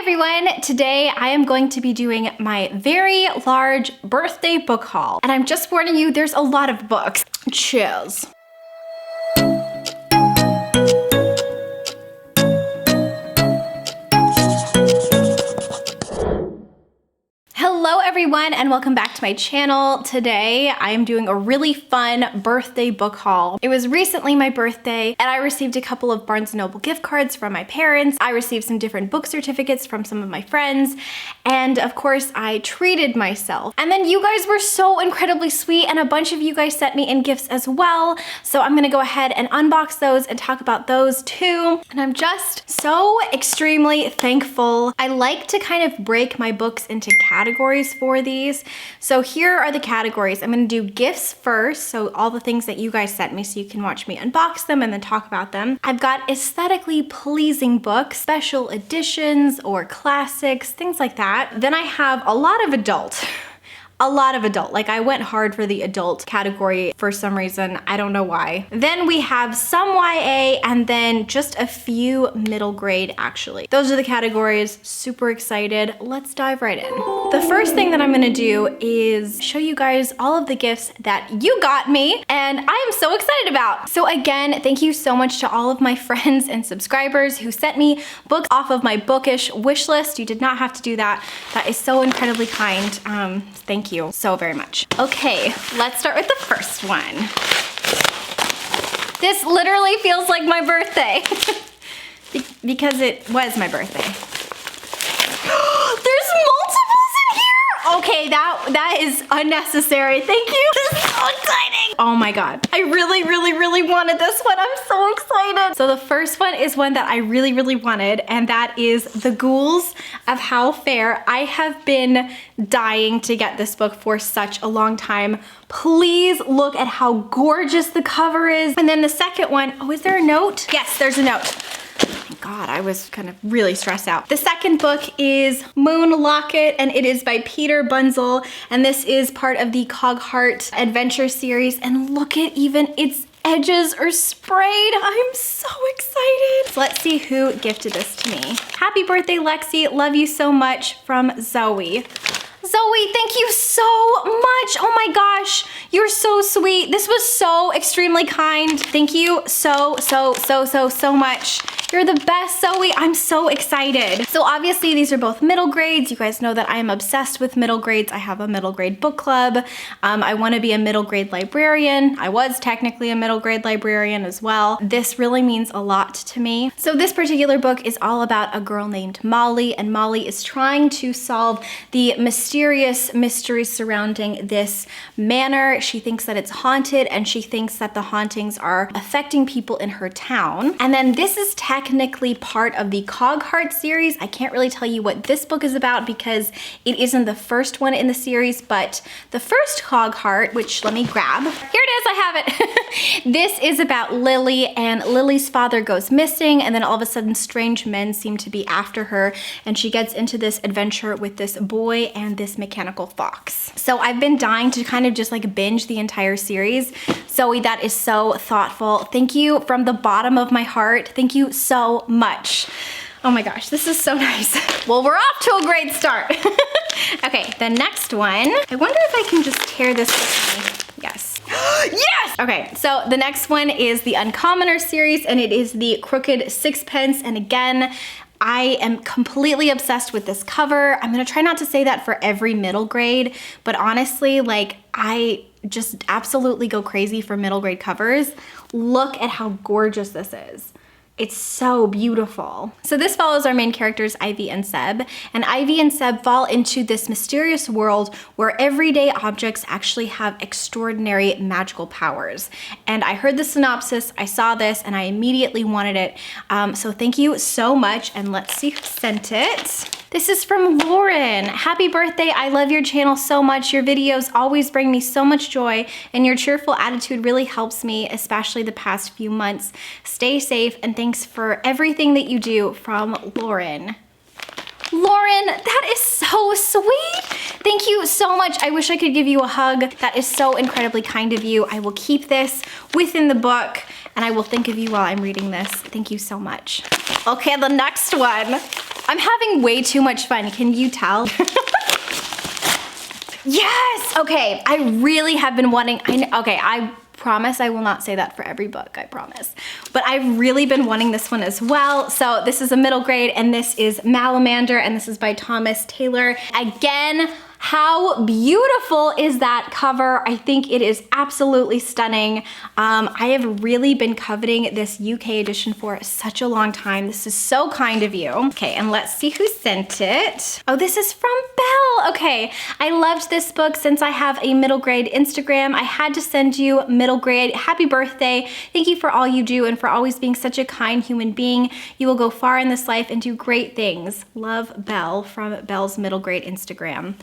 everyone! Today I am going to be doing my very large birthday book haul. And I'm just warning you, there's a lot of books. Cheers. Hello everyone and welcome back to my channel. Today I am doing a really fun birthday book haul. It was recently my birthday and I received a couple of Barnes & Noble gift cards from my parents. I received some different book certificates from some of my friends, and of course I treated myself. And then you guys were so incredibly sweet and a bunch of you guys sent me in gifts as well. So I'm gonna go ahead and unbox those and talk about those too. And I'm just so extremely thankful. I like to kind of break my books into categories for these. So here are the categories. I'm gonna do gifts first, so all the things that you guys sent me so you can watch me unbox them and then talk about them. I've got aesthetically pleasing books, special editions or classics, things like that. Then I have a lot of adult. Like I went hard for the adult category for some reason. I don't know why. Then we have some YA and then just a few middle grade actually. Those are the categories. Super excited. Let's dive right in. The first thing that I'm gonna do is show you guys all of the gifts that you got me and I am so excited about. So again, thank you so much to all of my friends and subscribers who sent me books off of my bookish wish list. You did not have to do that. That is so incredibly kind. Thank you so very much. Okay, let's start with the first one. This literally feels like my birthday because it was my birthday. There's multiples in here? Okay, that is unnecessary. Thank you. This is so exciting. Oh my God. I really wanted this one. I'm so excited. So the first one is one that I really wanted, and that is The Ghouls of How Fair. I have been dying to get this book for such a long time. Please look at how gorgeous the cover is. And then the second one, oh, is there a note? Yes, there's a note. Thank God, I was kind of really stressed out. The second book is Moon Locket, and it is by Peter Bunzel, and this is part of the Cogheart Adventure series, and look at even its edges are sprayed. I'm so excited. So let's see who gifted this to me. Happy birthday, Lexi. Love you so much, from Zoe. Zoe, thank you so much. Oh my gosh, you're so sweet. This was so extremely kind. Thank you so much. You're the best, Zoe. I'm so excited. So obviously these are both middle grades. You guys know that I am obsessed with middle grades. I have a middle grade book club. I want to be a middle grade librarian. I was technically a middle grade librarian as well. This really means a lot to me. So this particular book is all about a girl named Molly, and Molly is trying to solve the mysterious mysteries surrounding this manor. She thinks that it's haunted, and she thinks that the hauntings are affecting people in her town. And then this is technically part of the Cogheart series. I can't really tell you what this book is about because it isn't the first one in the series, but the first Cogheart, which let me grab. Here it is, I have it. This is about Lily, and Lily's father goes missing, and then all of a sudden strange men seem to be after her, and she gets into this adventure with this boy and this mechanical fox. So I've been dying to kind of just like binge the entire series. Zoe, that is so thoughtful. Thank you from the bottom of my heart. Thank you so much. Oh my gosh, this is so nice. Well, we're off to a great start. Okay, the next one. I wonder if I can just tear this with me. Yes. Yes! Okay, so the next one is the Uncommoner series, and it is the Crooked Sixpence. And again, I am completely obsessed with this cover. I'm gonna try not to say that for every middle grade, but honestly, like I just absolutely go crazy for middle grade covers. Look at how gorgeous this is. It's so beautiful. So this follows our main characters, Ivy and Seb, and Ivy and Seb fall into this mysterious world where everyday objects actually have extraordinary magical powers. And I heard the synopsis, I saw this, and I immediately wanted it. So thank you so much, and let's see who sent it. This is from Lauren. Happy birthday. I love your channel so much. Your videos always bring me so much joy, and your cheerful attitude really helps me, especially the past few months. Stay safe, and thanks for everything that you do, from Lauren. Lauren, that is so sweet. Thank you so much. I wish I could give you a hug. That is so incredibly kind of you. I will keep this within the book, and I will think of you while I'm reading this. Thank you so much. Okay, the next one. I'm having way too much fun. Can you tell? Yes! Okay, I really have been wanting, I promise I will not say that for every book, I promise. But I've really been wanting this one as well. So this is a middle grade, and this is Malamander, and this is by Thomas Taylor. Again, how beautiful is that cover? I think it is absolutely stunning. I have really been coveting this UK edition for such a long time. This is so kind of you. Okay, and let's see who sent it. Oh, this is from Belle. Okay, I loved this book since I have a middle grade Instagram. I had to send you middle grade. Happy birthday. Thank you for all you do and for always being such a kind human being. You will go far in this life and do great things. Love, Belle, from Belle's middle grade Instagram.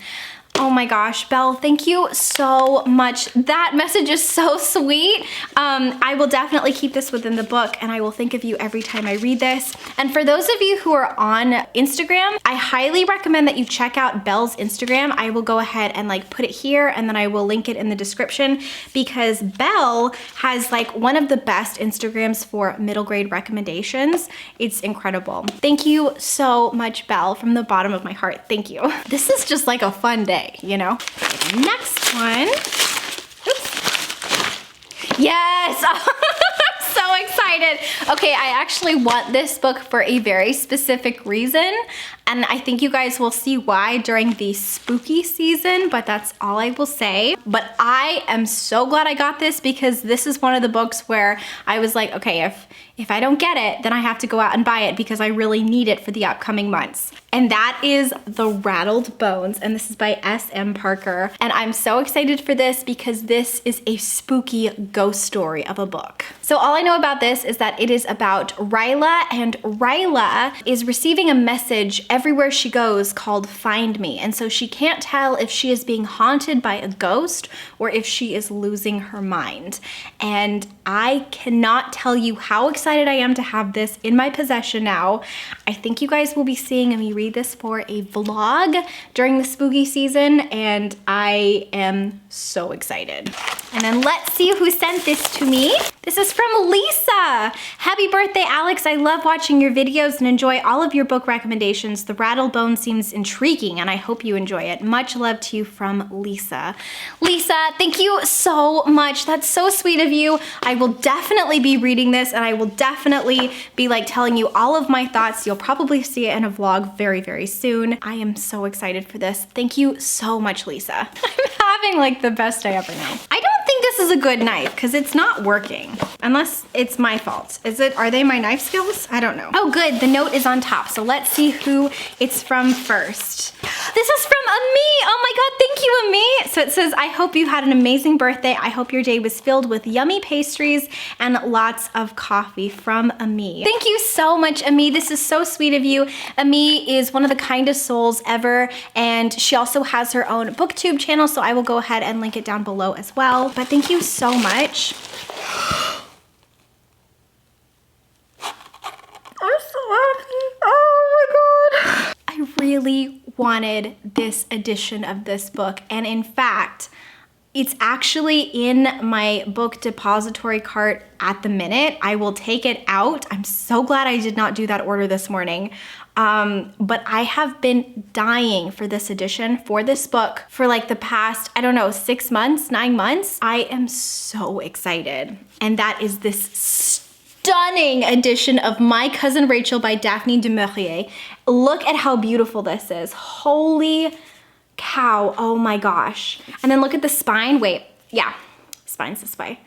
Oh my gosh, Belle, thank you so much. That message is so sweet. I will definitely keep this within the book, and I will think of you every time I read this. And for those of you who are on Instagram, I highly recommend that you check out Belle's Instagram. I will go ahead and like put it here, and then I will link it in the description, because Belle has like one of the best Instagrams for middle grade recommendations. It's incredible. Thank you so much, Belle, from the bottom of my heart. Thank you. This is just like a fun day. You know? Okay, next one. Oops. Yes! I'm so excited. Okay, I actually want this book for a very specific reason, and I think you guys will see why during the spooky season, but that's all I will say. But I am so glad I got this, because this is one of the books where I was like, okay, if I don't get it, then I have to go out and buy it because I really need it for the upcoming months. And that is The Rattled Bones, and this is by S.M. Parker. And I'm so excited for this because this is a spooky ghost story of a book. So all I know about this is that it is about Ryla, and Ryla is receiving a message everywhere she goes called "Find Me." And so she can't tell if she is being haunted by a ghost or if she is losing her mind. And I cannot tell you how excited I am to have this in my possession now. I think you guys will be seeing me read this for a vlog during the spooky season, and I am so excited. And then let's see who sent this to me. This is from Lisa. Happy birthday, Alex. I love watching your videos and enjoy all of your book recommendations. The Rattled Bone seems intriguing, and I hope you enjoy it. Much love to you, from Lisa. Lisa, thank you so much. That's so sweet of you. I will definitely be reading this, and I will definitely be like telling you all of my thoughts. You'll probably see it in a vlog very, very soon. I am so excited for this. Thank you so much, Lisa. I'm having like the best day ever now. I don't think this is a good knife because it's not working, unless it's my fault. Is it? Are they my knife skills? I don't know. Oh good, the note is on top. So let's see who it's from first. This is from Ami. Oh my God, thank you, Ami. So it says, I hope you had an amazing birthday. I hope your day was filled with yummy pastries and lots of coffee, from Ami. Thank you so much, Ami. This is so sweet of you. Ami is one of the kindest souls ever, and she also has her own booktube channel, so I will go ahead and link it down below as well. But thank you so much. I'm so happy. Oh my God. I really wanted this edition of this book, and in fact, it's actually in my book depository cart at the minute. I will take it out. I'm so glad I did not do that order this morning. But I have been dying for this edition, for this book, for like the past, I don't know, 6 months, 9 months. I am so excited. And that is this stunning edition of My Cousin Rachel by Daphne du Maurier. Look at how beautiful this is. Holy cow, oh my gosh. And then look at the spine. Wait, yeah, spine's this way.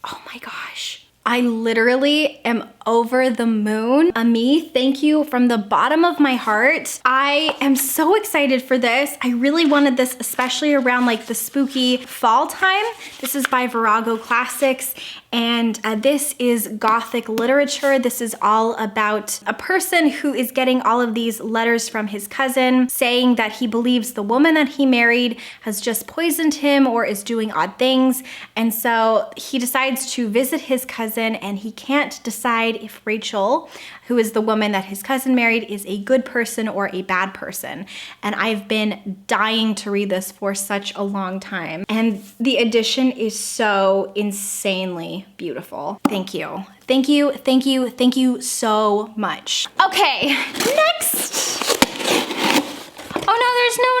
Oh my gosh. I literally am over the moon. Ami, thank you from the bottom of my heart. I am so excited for this. I really wanted this, especially around like the spooky fall time. This is by Virago Classics, and this is Gothic literature. This is all about a person who is getting all of these letters from his cousin saying that he believes the woman that he married has just poisoned him or is doing odd things. And so he decides to visit his cousin, and he can't decide if Rachel, who is the woman that his cousin married, is a good person or a bad person. And I've been dying to read this for such a long time. And the edition is so insanely absolutely beautiful. Thank you. Thank you, thank you, thank you so much. Okay, next. Oh no, there's no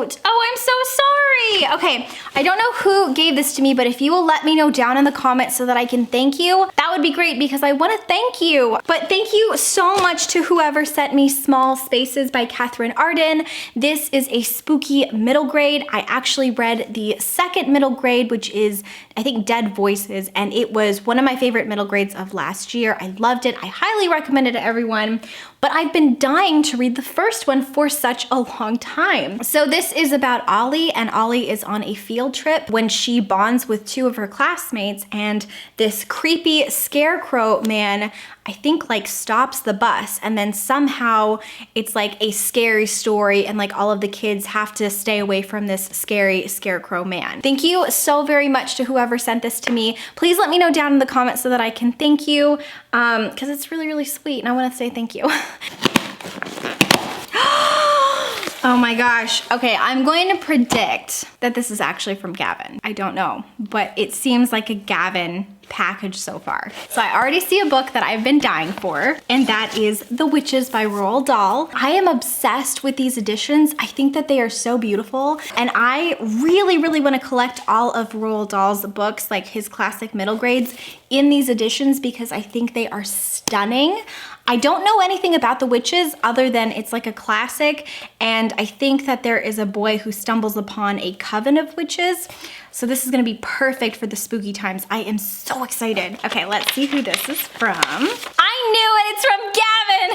note. Oh, I'm so sorry. Okay, I don't know who gave this to me, but if you will let me know down in the comments so that I can thank you, that would be great because I want to thank you. But thank you so much to whoever sent me Small Spaces by Catherine Arden. This is a spooky middle grade. I actually read the second middle grade, which is, I think, Dead Voices, and it was one of my favorite middle grades of last year. I loved it. I highly recommend it to everyone. But I've been dying to read the first one for such a long time. So this is about Ollie, and Ollie is on a field trip when she bonds with two of her classmates, and this creepy scarecrow man, I think, like stops the bus, and then somehow it's like a scary story and like all of the kids have to stay away from this scary scarecrow man. Thank you so very much to whoever sent this to me. Please let me know down in the comments so that I can thank you, because it's really, really sweet and I want to say thank you. Oh my gosh. Okay, I'm going to predict that this is actually from Gavin. I don't know, but it seems like a Gavin package so far. So I already see a book that I've been dying for, and that is The Witches by Roald Dahl. I am obsessed with these editions. I think that they are so beautiful, and I really, really want to collect all of Roald Dahl's books, like his classic middle grades, in these editions because I think they are stunning. I don't know anything about The Witches other than it's like a classic, and I think that there is a boy who stumbles upon a coven of witches. So this is gonna be perfect for the spooky times. I am so excited. Okay, let's see who this is from. I knew it, it's from Gavin.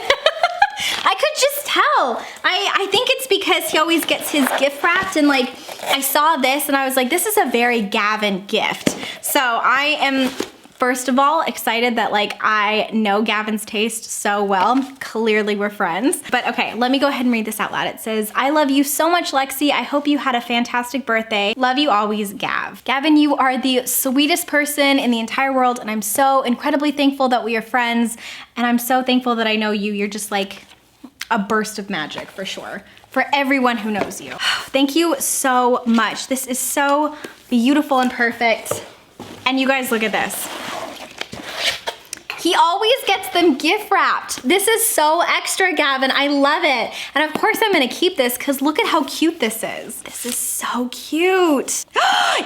I could just tell. I think it's because he always gets his gift wrapped, and like I saw this and I was like, this is a very Gavin gift. So I am, first of all, excited that like I know Gavin's taste so well. Clearly we're friends. But okay, let me go ahead and read this out loud. It says, I love you so much, Lexi. I hope you had a fantastic birthday. Love you always, Gav. Gavin, you are the sweetest person in the entire world, and I'm so incredibly thankful that we are friends. And I'm so thankful that I know you. You're just like a burst of magic for sure. For everyone who knows you. Thank you so much. This is so beautiful and perfect. And you guys, look at this. He always gets them gift wrapped. This is so extra, Gavin. I love it. And of course I'm gonna keep this because look at how cute this is. This is so cute.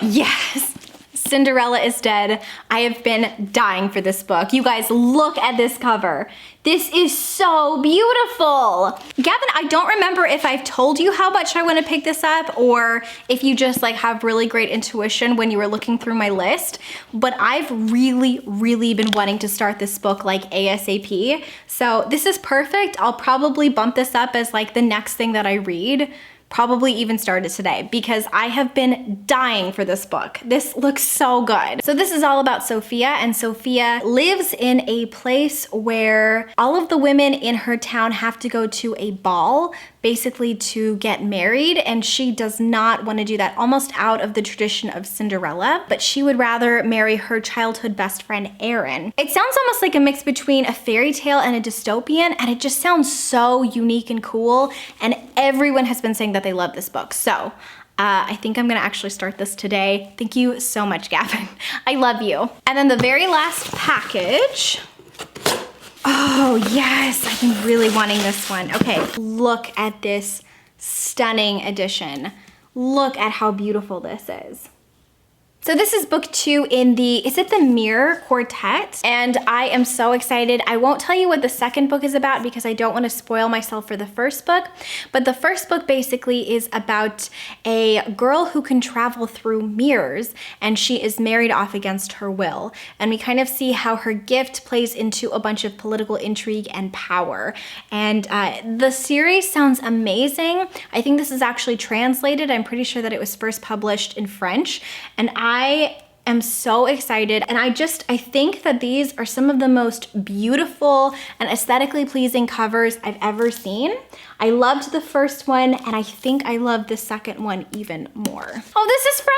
Yes. Cinderella is Dead. I have been dying for this book. You guys, look at this cover. This is so beautiful. Gavin, I don't remember if I've told you how much I want to pick this up or if you just like have really great intuition when you were looking through my list, but I've really, really been wanting to start this book like ASAP. So this is perfect. I'll probably bump this up as like the next thing that I read. Probably even started today because I have been dying for this book. This looks so good. So this is all about Sophia, and Sophia lives in a place where all of the women in her town have to go to a ball basically to get married, and she does not want to do that, almost out of the tradition of Cinderella, but she would rather marry her childhood best friend Erin. It sounds almost like a mix between a fairy tale and a dystopian, and it just sounds so unique and cool, and everyone has been saying that they love this book. So I think I'm gonna actually start this today. Thank you so much, Gavin. I love you. And then the very last package. Oh yes, I've been really wanting this one. Okay, look at this stunning edition. Look at how beautiful this is. So this is book 2 in the, is it the Mirror Quartet? And I am so excited. I won't tell you what the second book is about because I don't want to spoil myself for the first book. But the first book basically is about a girl who can travel through mirrors, and she is married off against her will. And we kind of see how her gift plays into a bunch of political intrigue and power. And the series sounds amazing. I think this is actually translated. I'm pretty sure that it was first published in French. And I am so excited, and I think that these are some of the most beautiful and aesthetically pleasing covers I've ever seen. I loved the first one, and I think I love the second one even more. Oh, this is from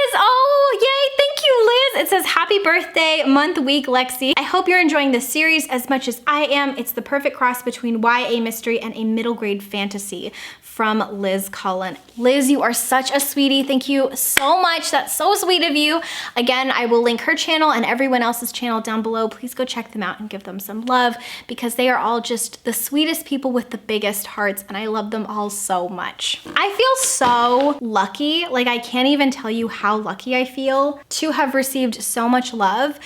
Liz. Oh, yay. Thank you, Liz. It says, happy birthday, month, week, Lexi. I hope you're enjoying this series as much as I am. It's the perfect cross between YA mystery and a middle grade fantasy. From Liz Cullen. Liz, you are such a sweetie. Thank you so much. That's so sweet of you. Again, I will link her channel and everyone else's channel down below. Please go check them out and give them some love because they are all just the sweetest people with the biggest hearts and I love them all so much. I feel so lucky. Like I can't even tell you how lucky I feel to have received so much love.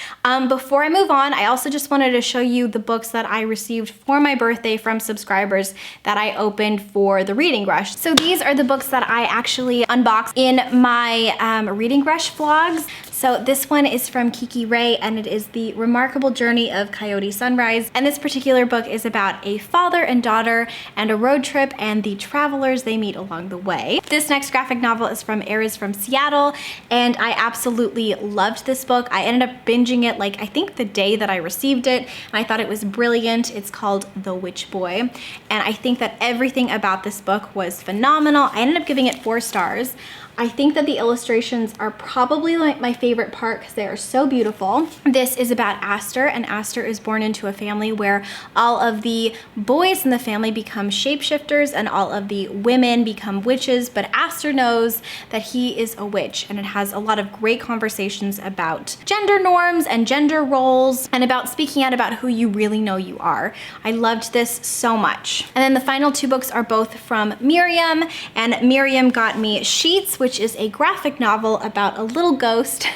Before I move on, I also just wanted to show you the books that I received for my birthday from subscribers that I opened for the reading rush. So these are the books that I actually unboxed in my reading rush vlogs. So this one is from Kiki Ray and it is The Remarkable Journey of Coyote Sunrise. And this particular book is about a father and daughter and a road trip and the travelers they meet along the way. This next graphic novel is from Eras from Seattle and I absolutely loved this book. I ended up binging it like I think the day that I received it and I thought it was brilliant. It's called The Witch Boy and I think that everything about this book was phenomenal. I ended up giving it 4 stars. I think that the illustrations are probably like my favorite part because they are so beautiful. This is about Aster, and Aster is born into a family where all of the boys in the family become shapeshifters and all of the women become witches, but Aster knows that he is a witch, and it has a lot of great conversations about gender norms and gender roles and about speaking out about who you really know you are. I loved this so much. And then the final 2 books are both from Miriam, and Miriam got me Sheets, which is a graphic novel about a little ghost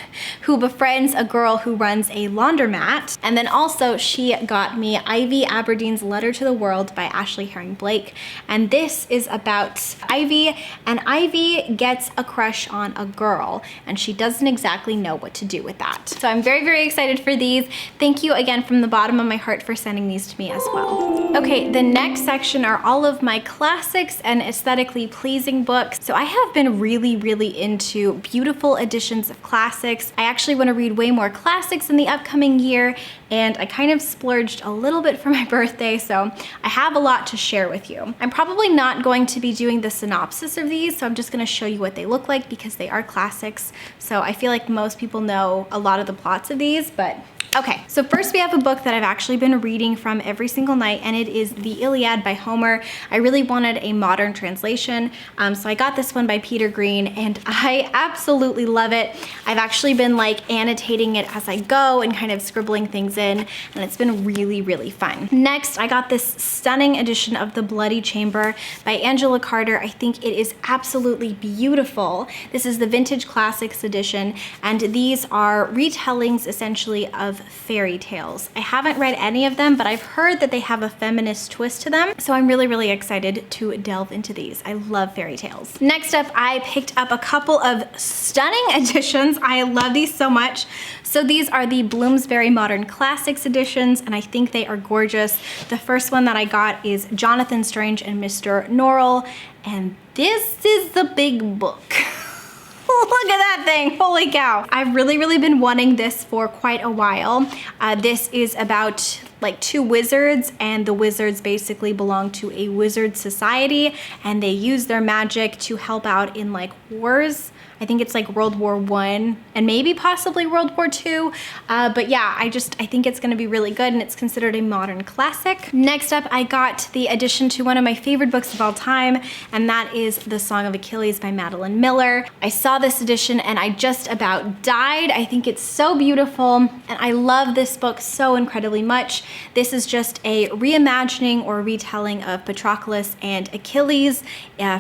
who befriends a girl who runs a laundromat. And then also she got me Ivy Aberdeen's Letter to the World by Ashley Herring Blake. And this is about Ivy, and Ivy gets a crush on a girl and she doesn't exactly know what to do with that. So I'm very, very excited for these. Thank you again from the bottom of my heart for sending these to me as well. Okay, the next section are all of my classics and aesthetically pleasing books. So I have been really into beautiful editions of classics. I actually want to read way more classics in the upcoming year, and I kind of splurged a little bit for my birthday, so I have a lot to share with you. I'm probably not going to be doing the synopsis of these, so I'm just going to show you what they look like because they are classics. So I feel like most people know a lot of the plots of these, but okay, so first we have a book that I've actually been reading from every single night, and it is The Iliad by Homer. I really wanted a modern translation, so I got this one by Peter Green, and I absolutely love it. I've actually been like annotating it as I go and kind of scribbling things in, and it's been really fun. Next, I got this stunning edition of The Bloody Chamber by Angela Carter. I think it is absolutely beautiful. This is the Vintage Classics edition, and these are retellings essentially of fairy tales. I haven't read any of them, but I've heard that they have a feminist twist to them, so I'm really excited to delve into these. I love fairy tales. Next up, I picked up a couple of stunning editions. I love these so much. So these are the Bloomsbury Modern Classics editions, and I think they are gorgeous. The first one that I got is Jonathan Strange and Mr. Norrell, and this is the big book. Look at that thing, holy cow. I've really been wanting this for quite a while. This is about like 2 wizards, and the wizards basically belong to a wizard society, and they use their magic to help out in like wars. I think it's like World War I and maybe possibly World War II. But yeah, I think it's gonna be really good, and it's considered a modern classic. Next up, I got the addition to one of my favorite books of all time, and that is The Song of Achilles by Madeline Miller. I saw this edition and I just about died. I think it's so beautiful, and I love this book so incredibly much. This is just a reimagining or retelling of Patroclus and Achilles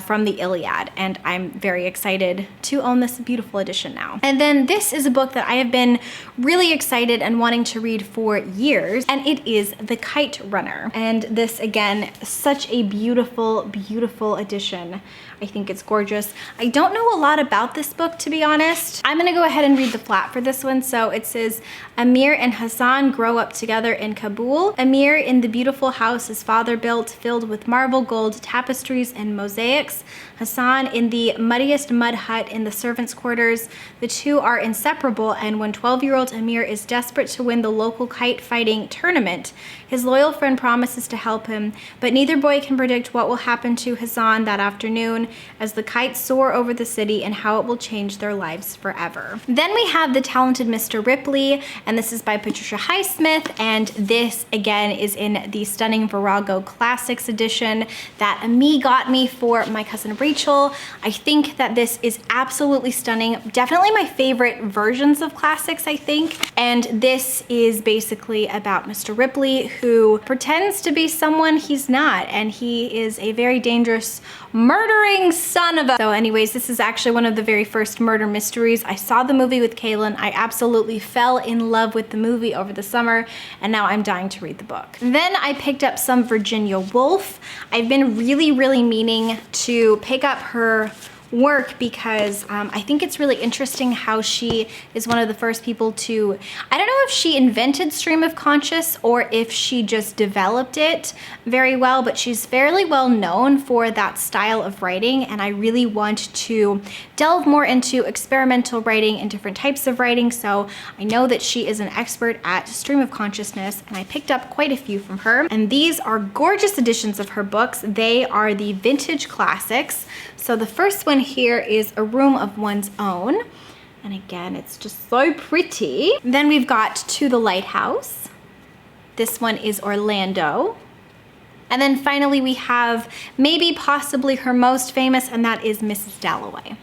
from the Iliad, and I'm very excited to own this beautiful edition now. And then this is a book that I have been really excited and wanting to read for years, and it is The Kite Runner. And this, again, such a beautiful edition. I think it's gorgeous. I don't know a lot about this book, to be honest. I'm gonna go ahead and read the flap for this one. So it says, Amir and Hassan grow up together in Kabul. Amir in the beautiful house his father built, filled with marble, gold, tapestries, and mosaics. Hassan in the muddiest mud hut in the servants' quarters. The two are inseparable, and when 12-year-old Amir is desperate to win the local kite fighting tournament, his loyal friend promises to help him, but neither boy can predict what will happen to Hassan that afternoon as the kites soar over the city and how it will change their lives forever. Then we have The Talented Mr. Ripley, and this is by Patricia Highsmith, and this again is in the stunning Virago Classics edition that Ami got me for my cousin Rachel. I think that this is absolutely stunning. Definitely my favorite versions of classics, I think. And this is basically about Mr. Ripley, who pretends to be someone he's not, and he is a very dangerous murdering son of a... So anyways, this is actually one of the very first murder mysteries. I saw the movie with Kaylin. I absolutely fell in love with the movie over the summer, and now I'm dying to read the book. Then I picked up some Virginia Woolf. I've been really meaning to pick up her work because I think it's really interesting how she is one of the first people to, I don't know if she invented stream of conscious or if she just developed it very well, but she's fairly well known for that style of writing, and I really want to delve more into experimental writing and different types of writing. So I know that she is an expert at stream of consciousness, and I picked up quite a few from her, and these are gorgeous editions of her books. They are the vintage classics. So the first one here is A Room of One's Own. And again, it's just so pretty. Then we've got To the Lighthouse. This one is Orlando. And then finally we have maybe possibly her most famous, and that is Mrs. Dalloway.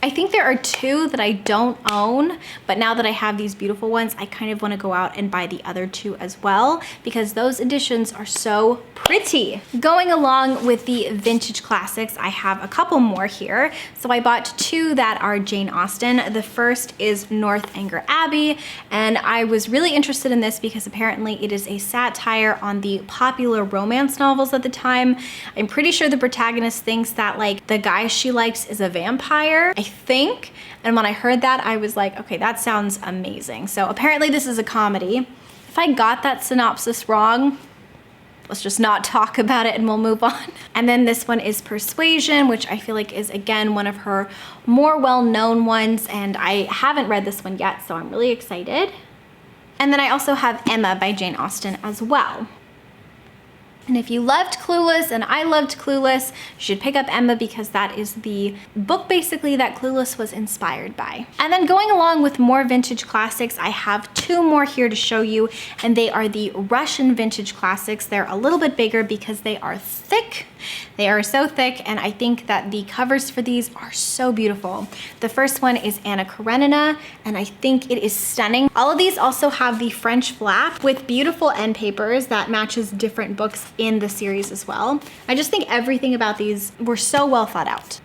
I think there are two that I don't own, but now that I have these beautiful ones, I kind of want to go out and buy the other two as well because those editions are so pretty. Going along with the vintage classics, I have a couple more here. So I bought two that are Jane Austen. The first is Northanger Abbey, and I was really interested in this because apparently it is a satire on the popular romance novels at the time. I'm pretty sure the protagonist thinks that like the guy she likes is a vampire, I think. And when I heard that, I was like, okay, that sounds amazing. So apparently this is a comedy. If I got that synopsis wrong, let's just not talk about it and we'll move on. And then this one is Persuasion, which I feel like is again one of her more well-known ones, and I haven't read this one yet, so I'm really excited. And then I also have Emma by Jane Austen as well. And if you loved Clueless and I loved Clueless, you should pick up Emma because that is the book basically that Clueless was inspired by. And then going along with more vintage classics, I have two more here to show you, and they are the Russian vintage classics. They're a little bit bigger because they are thick. They are so thick, and I think that the covers for these are so beautiful. The first one is Anna Karenina, and I think it is stunning. All of these also have the French flap with beautiful end papers that matches different books in the series as well. I just think everything about these were so well thought out.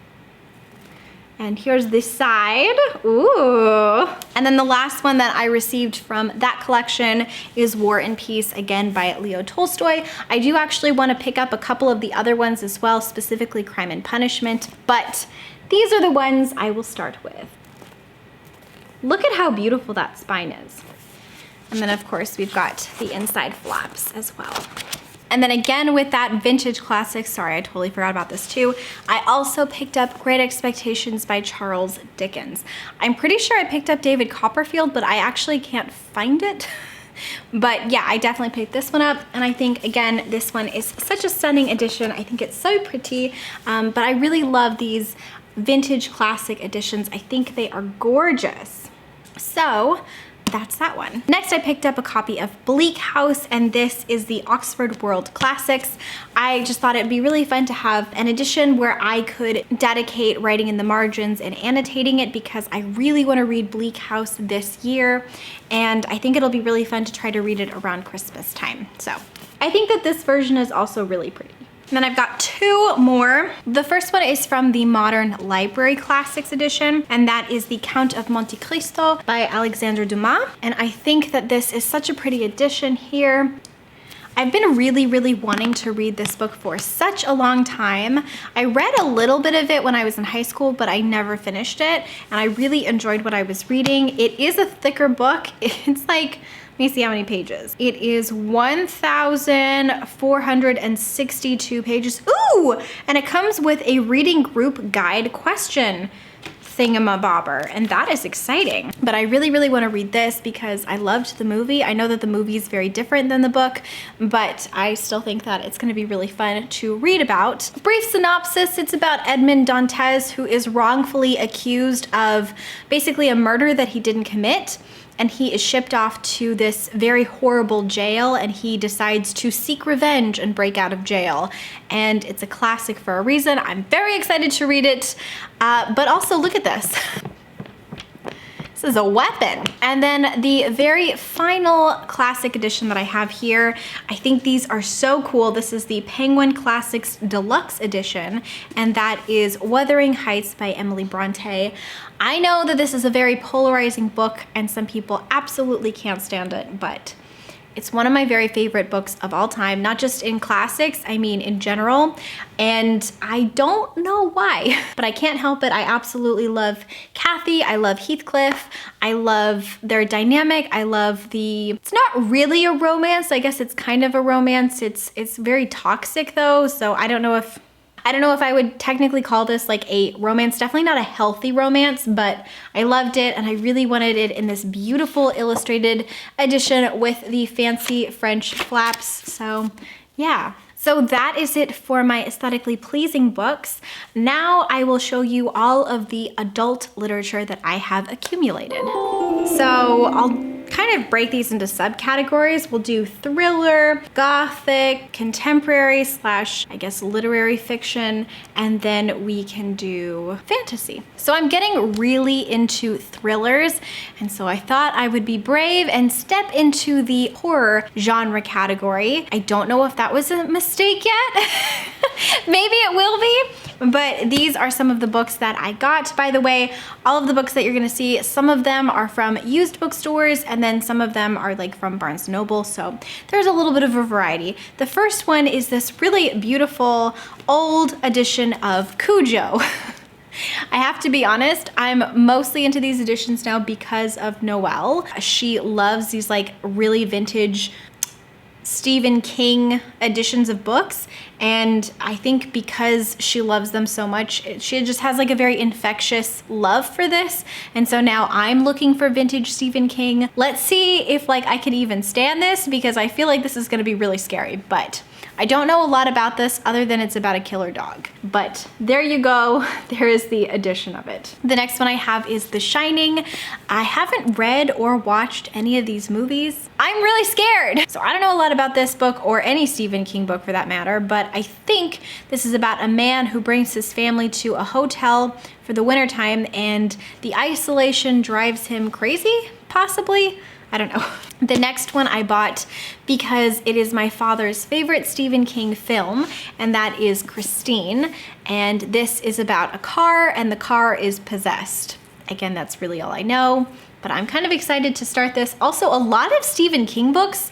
And here's the side. Ooh. And then the last one that I received from that collection is War and Peace, again by Leo Tolstoy. I do actually want to pick up a couple of the other ones as well, specifically Crime and Punishment, but these are the ones I will start with. Look at how beautiful that spine is. And then of course we've got the inside flaps as well. And then again with that vintage classic, sorry, I totally forgot about this too, I also picked up Great Expectations by Charles Dickens. I'm pretty sure I picked up David Copperfield, but I actually can't find it. But yeah, I definitely picked this one up, and I think again this one is such a stunning edition. I think it's so pretty, but I really love these vintage classic editions. I think they are gorgeous. So that's that one. Next, I picked up a copy of Bleak House, and this is the Oxford World Classics. I just thought it'd be really fun to have an edition where I could dedicate writing in the margins and annotating it because I really want to read Bleak House this year, and I think it'll be really fun to try to read it around Christmas time. So I think that this version is also really pretty. And then I've got two more. The first one is from the Modern Library Classics edition, and that is The Count of Monte Cristo by Alexandra Dumas. And I think that this is such a pretty edition here. I've been really wanting to read this book for such a long time. I read a little bit of it when I was in high school, but I never finished it, and I really enjoyed what I was reading. It is a thicker book. It's like, let me see how many pages. It is 1,462 pages. Ooh, and it comes with a reading group guide question. thingamabobber, and that is exciting. But I really, really want to read this because I loved the movie. I know that the movie is very different than the book, but I still think that it's going to be really fun to read about. Brief synopsis, it's about Edmond Dantes, who is wrongfully accused of basically a murder that he didn't commit. And he is shipped off to this very horrible jail, and he decides to seek revenge and break out of jail. And it's a classic for a reason. I'm very excited to read it. But also look at this. This is a weapon. And then the very final classic edition that I have here, I think these are so cool. This is the Penguin Classics Deluxe Edition, and that is Wuthering Heights by Emily Bronte. I know that this is a very polarizing book and some people absolutely can't stand it, but it's one of my very favorite books of all time, not just in classics, I mean in general. And I don't know why, but I can't help it. I absolutely love Kathy. I love Heathcliff. I love their dynamic. I love it's not really a romance. I guess it's kind of a romance. It's very toxic though. So I don't know if I would technically call this like a romance, definitely not a healthy romance, but I loved it and I really wanted it in this beautiful illustrated edition with the fancy French flaps. So yeah. So that is it for my aesthetically pleasing books. Now I will show you all of the adult literature that I have accumulated. So I'll kind of break these into subcategories. We'll do thriller, gothic, contemporary / I guess literary fiction, and then we can do fantasy. So I'm getting really into thrillers, and so I thought I would be brave and step into the horror genre category. I don't know if that was a mistake yet. Maybe it will be, but these are some of the books that I got. By the way, all of the books that you're gonna see, some of them are from used bookstores, and then some of them are like from Barnes & Noble, so there's a little bit of a variety. The first one is this really beautiful old edition of Cujo. I have to be honest, I'm mostly into these editions now because of Noelle. She loves these like really vintage Stephen King editions of books, and I think because she loves them so much, she just has like a very infectious love for this, and so now I'm looking for vintage Stephen King. Let's see if like I can even stand this, because I feel like this is gonna be really scary, but I don't know a lot about this other than it's about a killer dog. But there you go, there is the edition of it. The next one I have is The Shining. I haven't read or watched any of these movies. I'm really scared. So I don't know a lot about this book or any Stephen King book for that matter, but I think this is about a man who brings his family to a hotel for the wintertime, and the isolation drives him crazy, possibly. I don't know. The next one I bought because it is my father's favorite Stephen King film, and that is Christine. And this is about a car, and the car is possessed. Again, that's really all I know, but I'm kind of excited to start this. Also, a lot of Stephen King books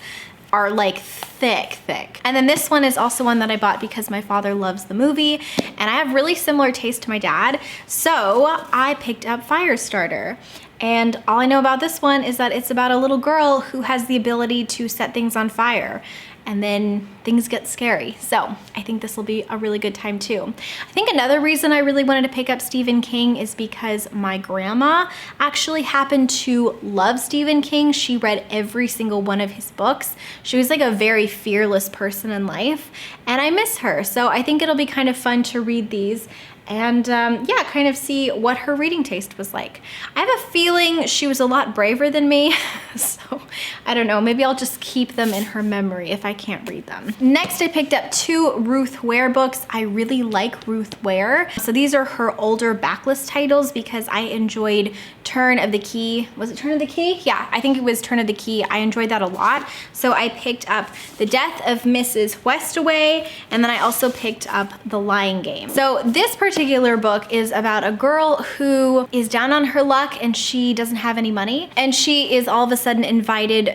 are like thick. And then this one is also one that I bought because my father loves the movie, and I have really similar taste to my dad. So I picked up Firestarter. And all I know about this one is that it's about a little girl who has the ability to set things on fire, and then things get scary. So I think this will be a really good time too. I think another reason I really wanted to pick up Stephen King is because my grandma actually happened to love Stephen King. She read every single one of his books. She was like a very fearless person in life, and I miss her. So I think it'll be kind of fun to read these and yeah, kind of see what her reading taste was like. I have a feeling she was a lot braver than me, so I don't know, maybe I'll just keep them in her memory if I can't read them. Next, I picked up 2 Ruth Ware books. I really like Ruth Ware. So these are her older backlist titles because I enjoyed Turn of the Key. Was it Turn of the Key? Yeah, I think it was Turn of the Key. I enjoyed that a lot. So I picked up The Death of Mrs. Westaway, and then I also picked up The Lying Game. So this particular book is about a girl who is down on her luck and she doesn't have any money, and she is all of a sudden invited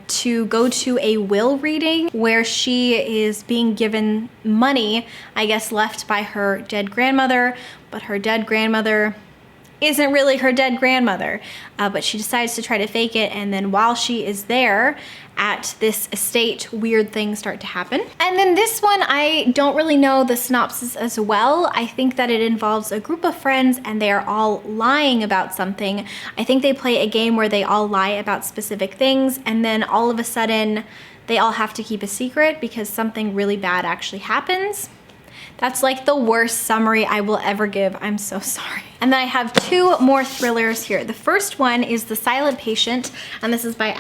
to go to a will reading where she is being given money, I guess left by her dead grandmother, but her dead grandmother isn't really her dead grandmother, but she decides to try to fake it, and then while she is there at this estate, weird things start to happen. And then this one, I don't really know the synopsis as well. I think that it involves a group of friends and they are all lying about something. I think they play a game where they all lie about specific things, and then all of a sudden they all have to keep a secret because something really bad actually happens. That's like the worst summary I will ever give. I'm so sorry. And then I have two more thrillers here. The first one is The Silent Patient, and this is by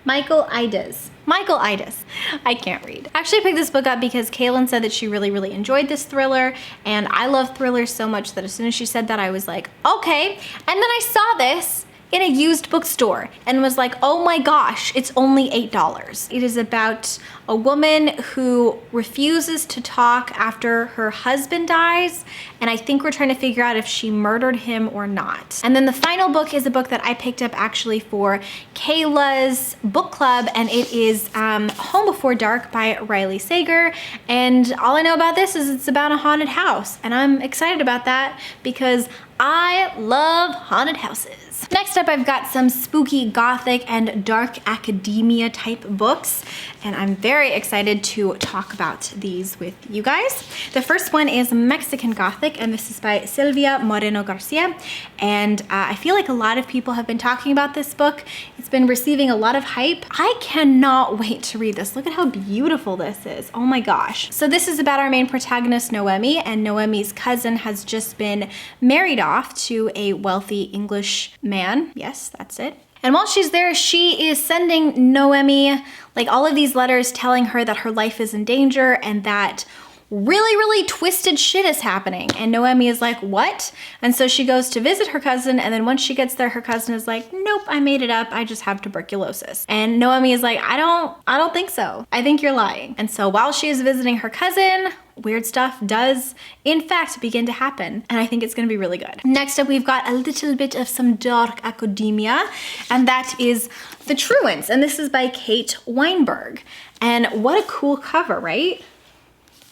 Michael Ides. I can't read. Actually, I picked this book up because Kaylin said that she really enjoyed this thriller, and I love thrillers so much that as soon as she said that, I was like, okay. And then I saw this in a used bookstore and was like, oh my gosh, it's only $8. It is about a woman who refuses to talk after her husband dies, and I think we're trying to figure out if she murdered him or not. And then the final book is a book that I picked up actually for Kayla's book club, and it is Home Before Dark by Riley Sager. And all I know about this is it's about a haunted house, and I'm excited about that because I love haunted houses. Next up, I've got some spooky gothic and dark academia type books, and I'm very excited to talk about these with you guys. The first one is Mexican Gothic, and this is by Silvia Moreno Garcia, and I feel like a lot of people have been talking about this book. It's been receiving a lot of hype. I cannot wait to read this. Look at how beautiful this is. Oh my gosh. So this is about our main protagonist, Noemi, and Noemi's cousin has just been married off to a wealthy English man. Yes, that's it. And while she's there, she is sending Noemi like all of these letters telling her that her life is in danger and that really twisted shit is happening. And Noemi is like, what? And so she goes to visit her cousin, and then once she gets there, her cousin is like, nope, I made it up. I just have tuberculosis. And Noemi is like, I don't think so. I think you're lying. And so while she is visiting her cousin, weird stuff does in fact begin to happen, and I think it's gonna be really good. Next up, we've got a little bit of some dark academia, and that is The Truants, and this is by Kate Weinberg. And what a cool cover, right?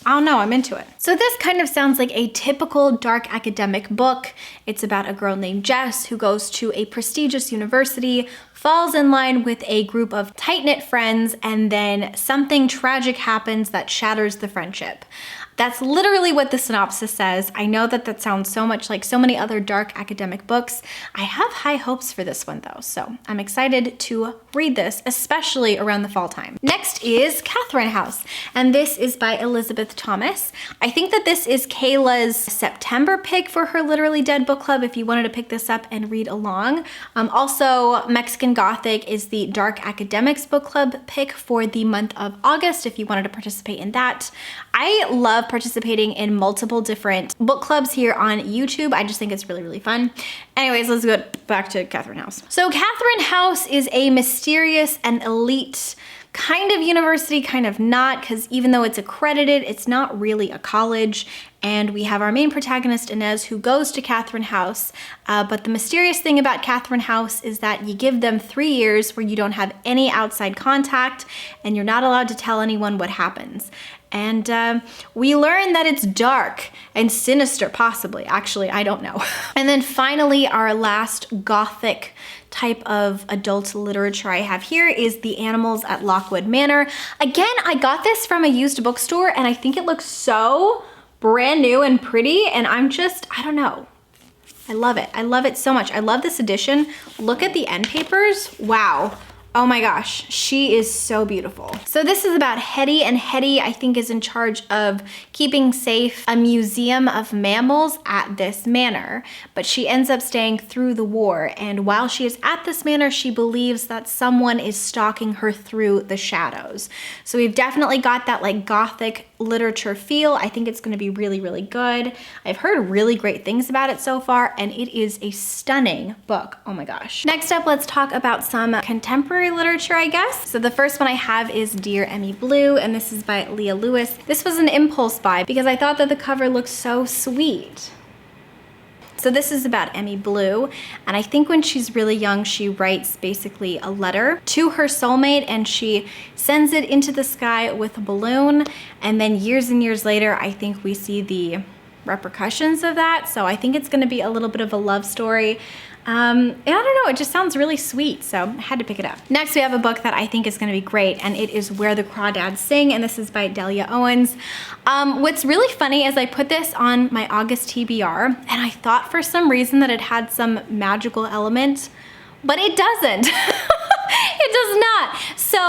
I don't know, I'm into it. So this kind of sounds like a typical dark academic book. It's about a girl named Jess who goes to a prestigious university, falls in line with a group of tight-knit friends, and then something tragic happens that shatters the friendship. That's literally what the synopsis says. I know that that sounds so much like so many other dark academic books. I have high hopes for this one though, so I'm excited to read this, especially around the fall time. Next is Catherine House, and this is by Elizabeth Thomas. I think that this is Kayla's September pick for her Literally Dead book club if you wanted to pick this up and read along. Also, Mexican Gothic is the Dark Academics book club pick for the month of August if you wanted to participate in that. I love participating in multiple different book clubs here on YouTube. I just think it's really fun. Anyways, let's go back to Catherine House. So Catherine House is a mysterious and elite kind of university, kind of not, because even though it's accredited, it's not really a college. And we have our main protagonist, Inez, who goes to Catherine House. But the mysterious thing about Catherine House is that you give them 3 years where you don't have any outside contact, and you're not allowed to tell anyone what happens. And we learn that it's dark and sinister, possibly. Actually, I don't know. And then finally, our last Gothic type of adult literature I have here is The Animals at Lockwood Manor. Again, I got this from a used bookstore, and I think it looks so brand new and pretty, and I don't know. I love it. I love it so much. I love this edition. Look at the end papers. Wow. Oh my gosh, she is so beautiful. So this is about Hetty, and Hetty, I think, is in charge of keeping safe a museum of mammals at this manor, but she ends up staying through the war, and while she is at this manor, she believes that someone is stalking her through the shadows. So we've definitely got that like Gothic literature feel. I think it's gonna be really good. I've heard really great things about it so far, and it is a stunning book. Oh my gosh. Next up, let's talk about some contemporary literature, I guess. So the first one I have is Dear Emmy Blue, and this is by Leah Lewis. This was an impulse buy because I thought that the cover looked so sweet. So this is about Emmy Blue, and I think when she's really young, she writes basically a letter to her soulmate, and she sends it into the sky with a balloon, and then years and years later, I think we see the repercussions of that. So I think it's gonna be a little bit of a love story. And I don't know, it just sounds really sweet, so I had to pick it up. Next, we have a book that I think is gonna be great, and it is Where the Crawdads Sing, and this is by Delia Owens. What's really funny is I put this on my August TBR, and I thought for some reason that it had some magical element, but it doesn't. It does not. So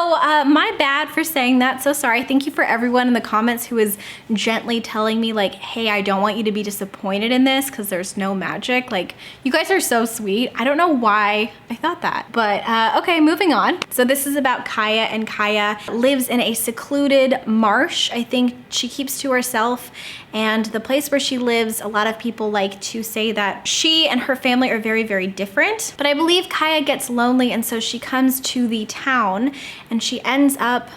my bad for saying that, so sorry. Thank you for everyone in the comments who is gently telling me like, hey, I don't want you to be disappointed in this because there's no magic. Like, you guys are so sweet. I don't know why I thought that, but okay, moving on. So this is about Kaya, and Kaya lives in a secluded marsh. I think she keeps to herself, and the place where she lives, a lot of people like to say that she and her family are very, very different. But I believe Kaya gets lonely, and so she comes to the town, and she ends up,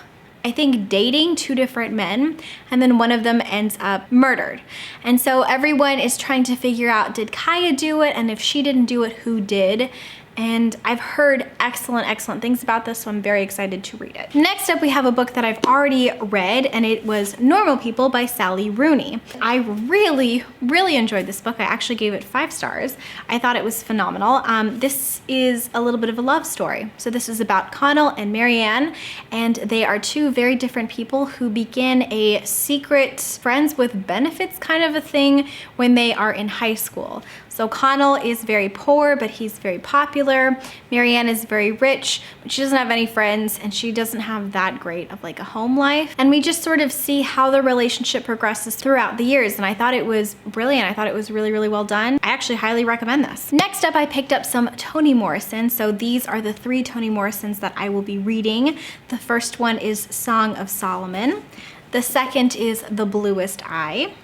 I think, dating two different men, and then one of them ends up murdered. And so everyone is trying to figure out, did Kaya do it? And if she didn't do it, who did? And I've heard excellent, excellent things about this, so I'm very excited to read it. Next up, we have a book that I've already read, and it was Normal People by Sally Rooney. I really, really enjoyed this book. I actually gave it 5 stars. I thought it was phenomenal. This is a little bit of a love story. So this is about Connell and Marianne, and they are two very different people who begin a secret friends with benefits kind of a thing when they are in high school. So Connell is very poor, but he's very popular. Marianne is very rich, but she doesn't have any friends, and she doesn't have that great of like a home life. And we just sort of see how the relationship progresses throughout the years, and I thought it was brilliant. I thought it was really, really well done. I actually highly recommend this. Next up, I picked up some Toni Morrison. So these are the 3 Toni Morrisons that I will be reading. The first one is Song of Solomon. The second is The Bluest Eye.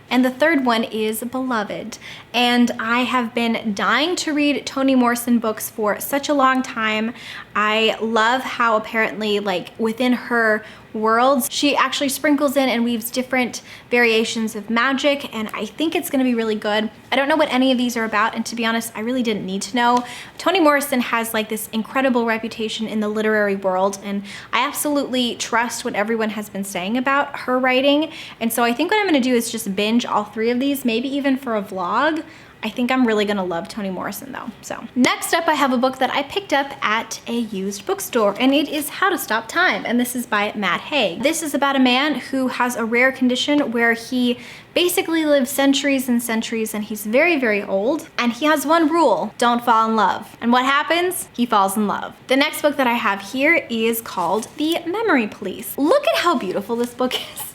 And the third one is Beloved. And I have been dying to read Toni Morrison books for such a long time. I love how apparently, like, within her worlds, she actually sprinkles in and weaves different variations of magic, and I think it's gonna be really good. I don't know what any of these are about, and to be honest, I really didn't need to know. Toni Morrison has like this incredible reputation in the literary world, and I absolutely trust what everyone has been saying about her writing. And so I think what I'm gonna do is just binge all 3 of these, maybe even for a vlog. I think I'm really gonna love Toni Morrison though. So next up, I have a book that I picked up at a used bookstore, and it is How to Stop Time, and this is by Matt Haig. This is about a man who has a rare condition where he basically lives centuries and centuries, and he's very, very old, and he has one rule: don't fall in love. And what happens? He falls in love. The next book that I have here is called The Memory Police. Look at how beautiful this book is.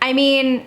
I mean,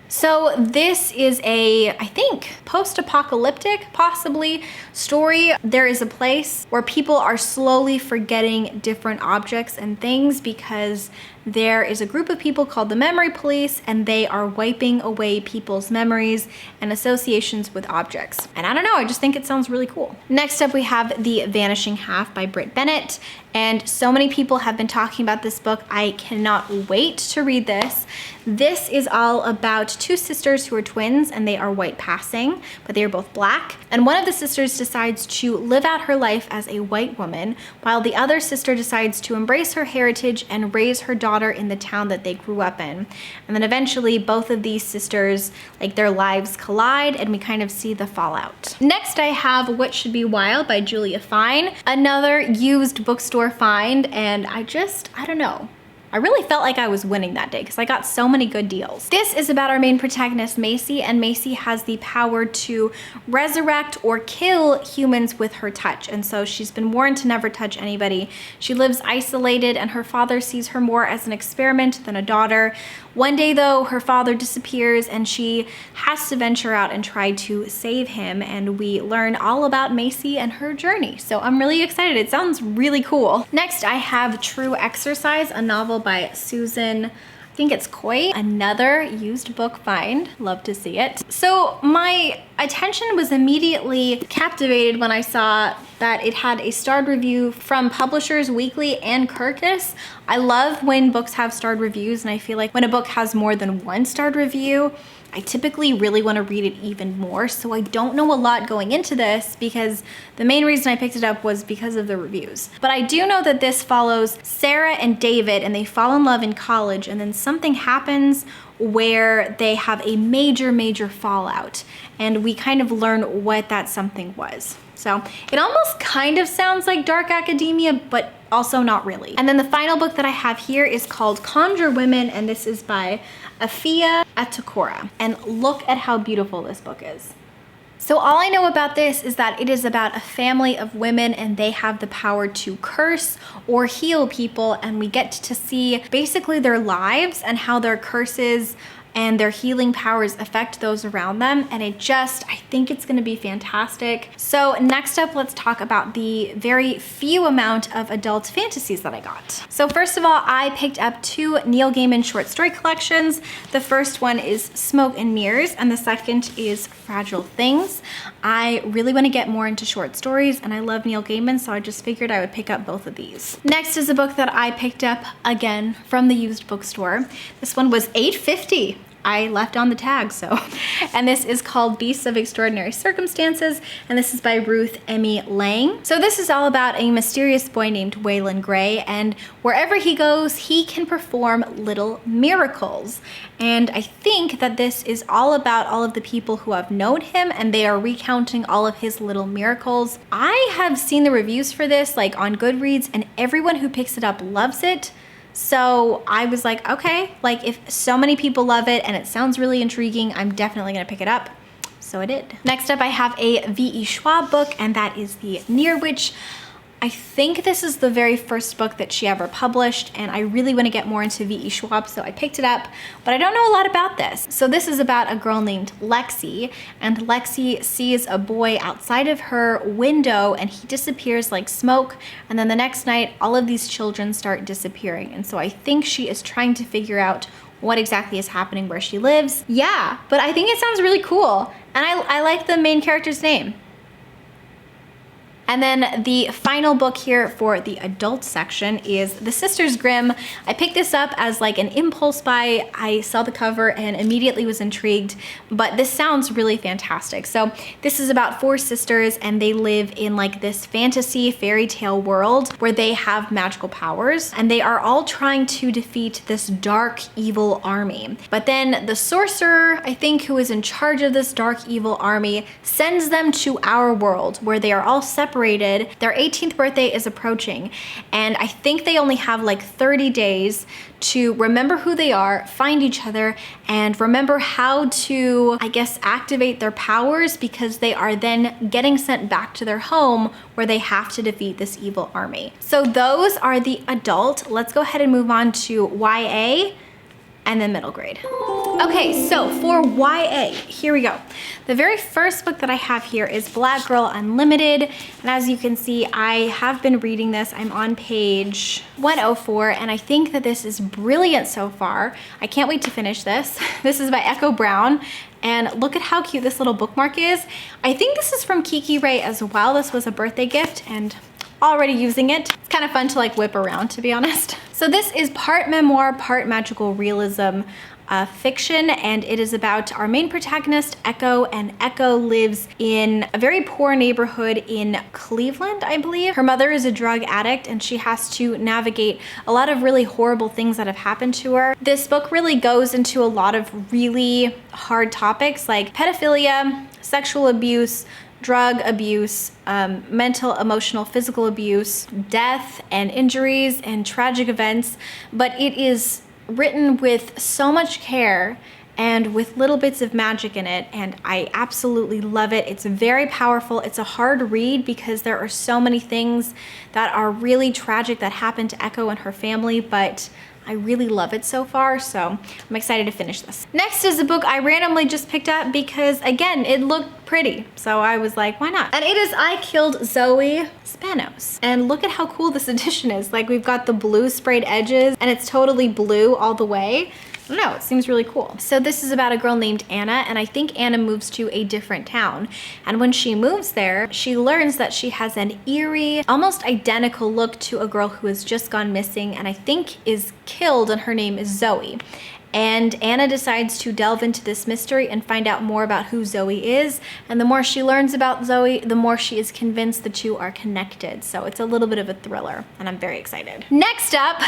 so this is a, I think, post-apocalyptic, possibly, story. There is a place where people are slowly forgetting different objects and things because there is a group of people called the Memory Police, and they are wiping away people's memories and associations with objects. And I don't know, I just think it sounds really cool. Next up, we have The Vanishing Half by Britt Bennett, and so many people have been talking about this book. I cannot wait to read this. This is all about 2 sisters who are twins, and they are white passing, but they are both black. And one of the sisters decides to live out her life as a white woman, while the other sister decides to embrace her heritage and raise her daughter in the town that they grew up in. And then eventually both of these sisters, like, their lives collide, and we kind of see the fallout. Next, I have What Should Be Wild by Julia Fine, another used bookstore find, and I don't know. I really felt like I was winning that day because I got so many good deals. This is about our main protagonist, Macy, and Macy has the power to resurrect or kill humans with her touch. And so she's been warned to never touch anybody. She lives isolated, and her father sees her more as an experiment than a daughter. One day though, her father disappears, and she has to venture out and try to save him, and we learn all about Macy and her journey. So I'm really excited. It sounds really cool. Next, I have True Exercise, a novel by Susan, I think it's Coy, another used book find. Love to see it. So my attention was immediately captivated when I saw that it had a starred review from Publishers Weekly and Kirkus. I love when books have starred reviews, and I feel like when a book has more than one starred review, I typically really want to read it even more. So I don't know a lot going into this because the main reason I picked it up was because of the reviews. But I do know that this follows Sarah and David, and they fall in love in college, and then something happens where they have a major fallout, and we kind of learn what that something was. So it almost kind of sounds like dark academia, but also not really. And then the final book that I have here is called Conjure Women, and this is by Afia Atakora. And look at how beautiful this book is. So all I know about this is that it is about a family of women, and they have the power to curse or heal people, and we get to see basically their lives and how their curses and their healing powers affect those around them. And I think it's gonna be fantastic. So next up, let's talk about the very few amount of adult fantasies that I got. So first of all, I picked up 2 Neil Gaiman short story collections. The first one is Smoke and Mirrors, and the second is Fragile Things. I really wanna get more into short stories, and I love Neil Gaiman, so I just figured I would pick up both of these. Next is a book that I picked up again from the used bookstore. This one was $8.50. I left on the tag, so. And this is called Beasts of Extraordinary Circumstances, and this is by Ruth Emmy Lang. So this is all about a mysterious boy named Waylon Gray, and wherever he goes, he can perform little miracles. And I think that this is all about all of the people who have known him, and they are recounting all of his little miracles. I have seen the reviews for this, like on Goodreads, and everyone who picks it up loves it. So I was like, okay, like if so many people love it and it sounds really intriguing, I'm definitely gonna pick it up. So I did. Next up, I have a V.E. Schwab book, and that is The Near Witch. I think this is the very first book that she ever published, and I really want to get more into V.E. Schwab, so I picked it up, but I don't know a lot about this. So this is about a girl named Lexi, and Lexi sees a boy outside of her window, and he disappears like smoke, and then the next night, all of these children start disappearing, and so I think she is trying to figure out what exactly is happening where she lives. Yeah, but I think it sounds really cool, and I like the main character's name. And then the final book here for the adult section is The Sisters Grimm. I picked this up as like an impulse buy. I saw the cover and immediately was intrigued, but this sounds really fantastic. So this is about 4 sisters, and they live in like this fantasy fairy tale world where they have magical powers, and they are all trying to defeat this dark evil army. But then the sorcerer, I think, who is in charge of this dark evil army, sends them to our world where they are all separated. Their 18th birthday is approaching, and I think they only have like 30 days to remember who they are, find each other, and remember how to, I guess, activate their powers, because they are then getting sent back to their home where they have to defeat this evil army. So those are the adult. Let's go ahead and move on to YA and then middle grade. Okay, so for YA, here we go. The very first book that I have here is Black Girl Unlimited, and as you can see, I have been reading this. I'm on page 104, and I think that this is brilliant so far. I can't wait to finish this. This is by Echo Brown, and look at how cute this little bookmark is. I think this is from Kiki Ray as well. This was a birthday gift, and already using it. It's kind of fun to like whip around, to be honest. So this is part memoir, part magical realism fiction, and it is about our main protagonist, Echo, and Echo lives in a very poor neighborhood in Cleveland, I believe. Her mother is a drug addict, and she has to navigate a lot of really horrible things that have happened to her. This book really goes into a lot of really hard topics like pedophilia, sexual abuse, drug abuse, mental, emotional, physical abuse, death and injuries and tragic events, but it is written with so much care and with little bits of magic in it, and I absolutely love it. It's very powerful. It's a hard read because there are so many things that are really tragic that happened to Echo and her family, but I really love it so far, so I'm excited to finish this. Next is a book I randomly just picked up because, again, it looked pretty, so I was like, why not? And it is I Killed Zoe Spanos. And look at how cool this edition is. Like, we've got the blue sprayed edges, and it's totally blue all the way. I don't know, it seems really cool. So this is about a girl named Anna, and I think Anna moves to a different town. And when she moves there, she learns that she has an eerie, almost identical look to a girl who has just gone missing and I think is killed, and her name is Zoe. And Anna decides to delve into this mystery and find out more about who Zoe is. And the more she learns about Zoe, the more she is convinced the two are connected. So it's a little bit of a thriller, and I'm very excited. Next up,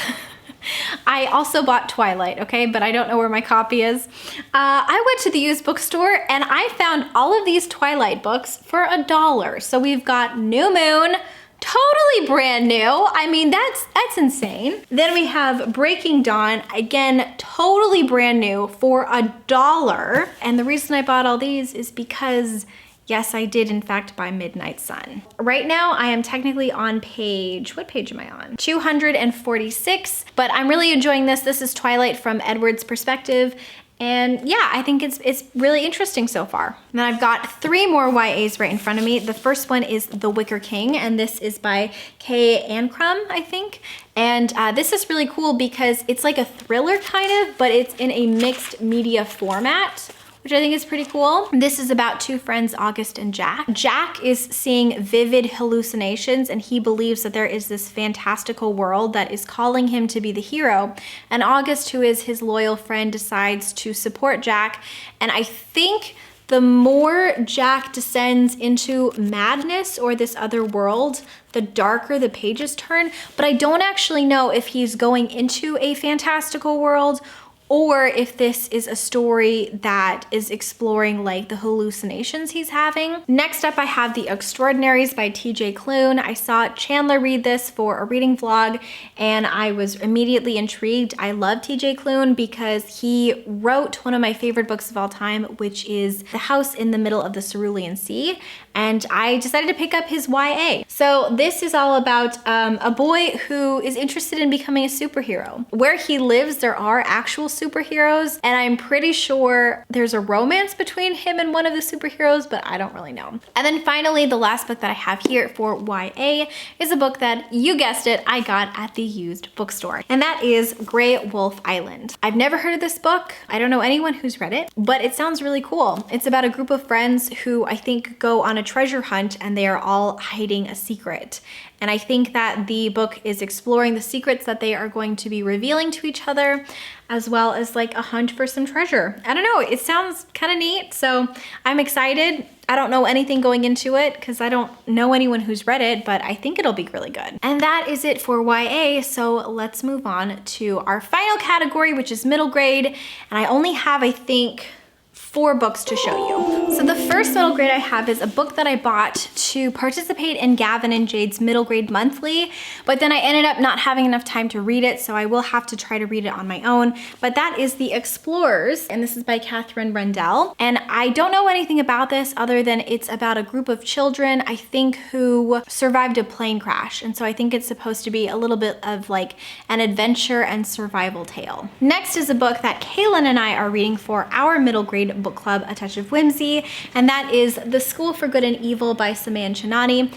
I also bought Twilight, okay, but I don't know where my copy is. I went to the used bookstore and I found all of these Twilight books for $1. So we've got New Moon, totally brand new. I mean, that's insane. Then we have Breaking Dawn, again, totally brand new for $1. And the reason I bought all these is because yes, I did in fact buy Midnight Sun. Right now I am technically on page, what page am I on? 246, but I'm really enjoying this. This is Twilight from Edward's perspective. And yeah, I think it's really interesting so far. And then I've got 3 more YAs right in front of me. The first one is The Wicker King, and this is by Kay Ancrum, I think. And this is really cool because it's like a thriller kind of, but it's in a mixed media format, which I think is pretty cool. This is about 2 friends, August and Jack. Jack is seeing vivid hallucinations and he believes that there is this fantastical world that is calling him to be the hero. And August, who is his loyal friend, decides to support Jack. And I think the more Jack descends into madness or this other world, the darker the pages turn. But I don't actually know if he's going into a fantastical world or if this is a story that is exploring like the hallucinations he's having. Next up, I have The Extraordinaries by TJ Klune. I saw Chandler read this for a reading vlog and I was immediately intrigued. I love TJ Klune because he wrote one of my favorite books of all time, which is The House in the Middle of the Cerulean Sea. And I decided to pick up his YA. So this is all about a boy who is interested in becoming a superhero. Where he lives, there are actual superheroes, and I'm pretty sure there's a romance between him and one of the superheroes, but I don't really know. And then finally, the last book that I have here for YA is a book that, you guessed it, I got at the used bookstore, and that is Grey Wolf Island. I've never heard of this book. I don't know anyone who's read it, but it sounds really cool. It's about a group of friends who I think go on a treasure hunt and they are all hiding a secret. And I think that the book is exploring the secrets that they are going to be revealing to each other, as well as like a hunt for some treasure. I don't know, it sounds kind of neat, so I'm excited. I don't know anything going into it because I don't know anyone who's read it, but I think it'll be really good. And that is it for YA, so let's move on to our final category, which is middle grade. And I only have, I think, 4 books to show you. So the first middle grade I have is a book that I bought to participate in Gavin and Jade's middle grade monthly, but then I ended up not having enough time to read it, so I will have to try to read it on my own. But that is The Explorers, and this is by Catherine Rendell. And I don't know anything about this other than it's about a group of children, I think, who survived a plane crash. And so I think it's supposed to be a little bit of like an adventure and survival tale. Next is a book that Kaylin and I are reading for our middle grade book club, A Touch of Whimsy, and that is The School for Good and Evil by Saman Chinani.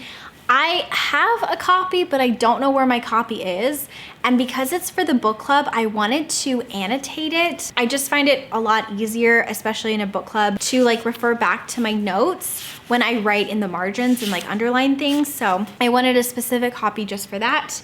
I have a copy, but I don't know where my copy is. And because it's for the book club, I wanted to annotate it. I just find it a lot easier, especially in a book club, to like refer back to my notes when I write in the margins and like underline things. So I wanted a specific copy just for that.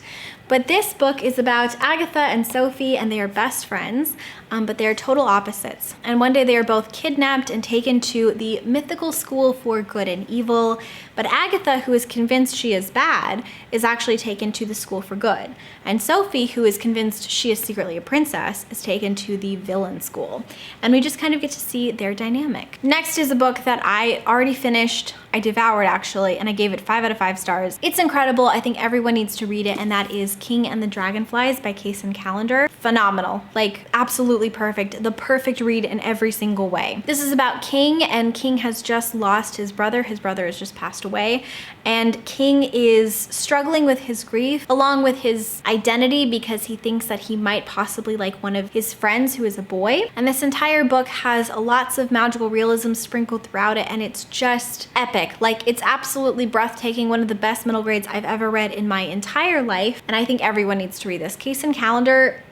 But this book is about Agatha and Sophie, and they are best friends, but they are total opposites. And one day they are both kidnapped and taken to the mythical school for good and evil. But Agatha, who is convinced she is bad, is actually taken to the school for good. And Sophie, who is convinced she is secretly a princess, is taken to the villain school. And we just kind of get to see their dynamic. Next is a book that I already finished. I devoured actually, and I gave it 5 out of 5 stars. It's incredible. I think everyone needs to read it, and that is King and the Dragonflies by Kaysen Callender. Phenomenal, like absolutely perfect. The perfect read in every single way. This is about King, and King has just lost his brother. His brother has just passed away, and King is struggling with his grief along with his identity because he thinks that he might possibly like one of his friends who is a boy. And this entire book has lots of magical realism sprinkled throughout it, and it's just epic. Like, it's absolutely breathtaking. One of the best middle grades I've ever read in my entire life, and I think everyone needs to read this. Kaysen Callender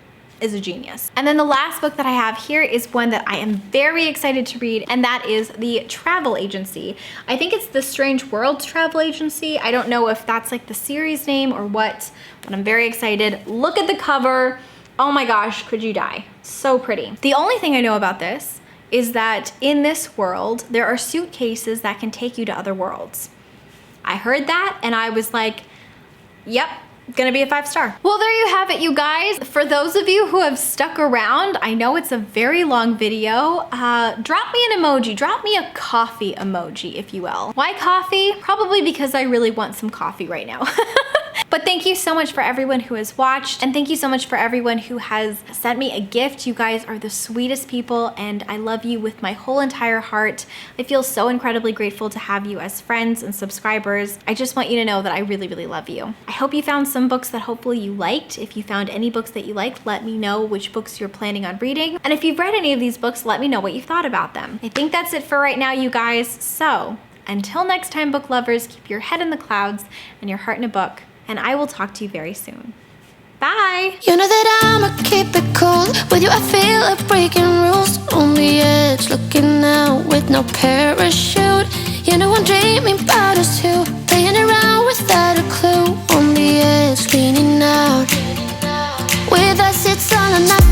is a genius. And then the last book that I have here is one that I am very excited to read, and that is The Travel Agency. I think it's The Strange Worlds Travel Agency. I don't know if that's like the series name or what, but I'm very excited. Look at the cover. Oh my gosh, could you die? So pretty. The only thing I know about this is that in this world, there are suitcases that can take you to other worlds. I heard that and I was like, yep, gonna be a 5-star. Well, there you have it, you guys. For those of you who have stuck around, I know it's a very long video. Drop me an emoji, drop me a coffee emoji, if you will. Why coffee? Probably because I really want some coffee right now. But thank you so much for everyone who has watched, and thank you so much for everyone who has sent me a gift. You guys are the sweetest people, and I love you with my whole entire heart. I feel so incredibly grateful to have you as friends and subscribers. I just want you to know that I really, really love you. I hope you found some books that hopefully you liked. If you found any books that you liked, let me know which books you're planning on reading. And if you've read any of these books, let me know what you thought about them. I think that's it for right now, you guys. So until next time, book lovers, keep your head in the clouds and your heart in a book. And I will talk to you very soon. Bye! You know that I'ma keep it cool. With you I feel like breaking rules. On the edge, looking out with no parachute. You know I'm dreaming about us two, playing around without a clue. On the edge, leaning out. With us it's all or nothing.